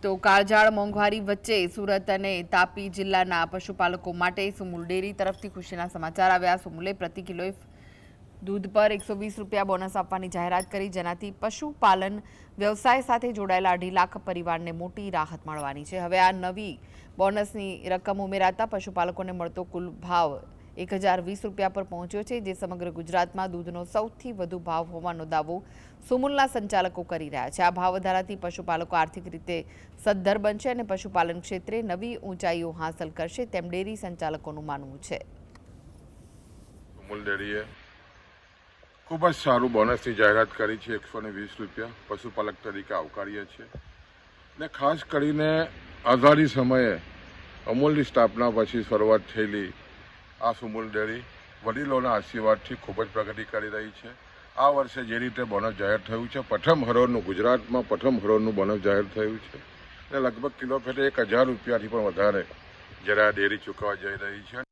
તો કાળઝાળ મોંઘવારી વચ્ચે સુરત અને તાપી જિલ્લાના પશુપાલકો માટે સુમુલ ડેરી તરફથી ખુશીના સમાચાર આવ્યા। સુમુલે પ્રતિ કિલો દૂધ પર 120 રૂપિયા બોનસ આપવાની જાહેરાત કરી, જેનાથી પશુપાલન વ્યવસાય સાથે જોડાયેલા 2.5 લાખ પરિવારને મોટી રાહત મળવાની છે। હવે આ નવી બોનસની રકમ ઉમેરાતા પશુપાલકોને મળતો કુલ ભાવ 1020 રૂપિયા પર પહોંચ્યો છે, જે સમગ્ર ગુજરાતમાં દૂધનો સૌથી વધુ ભાવ હોવાનો દાવો સુમુલના સંચાલકો કરી રહ્યા છે। આ ભાવ વધારાથી પશુપાલકો આર્થિક રીતે સદ્ધર બનશે અને પશુપાલન ક્ષેત્રે નવી ઊંચાઈઓ હાંસલ કરશે, તેમ ડેરી સંચાલકોનું માનવું છે। સુમુલ ડેરીએ ખૂબ જ સારું બોનસની જાહેરાત કરી છે। 120 રૂપિયા પશુપાલક તરીકે આવકારીએ છીએ ને ખાસ કરીને આઝાદી સમયે અમૂલની સ્થાપના પછી શરૂઆત થયેલી આ સુમુલ ડેરી વડીલોના આશીર્વાદથી ખૂબ જ પ્રગતિ કરી રહી છે। આ વર્ષે જે રીતે બોનસ જાહેર થયું છે, પ્રથમ હરોળનું ગુજરાતમાં પ્રથમ હરોળનું બોનસ જાહેર થયું છે અને લગભગ કિલો ફેટે 1000 રૂપિયાથી પણ વધારે જ્યારે આ ડેરી ચૂકવવા જઈ રહી છે।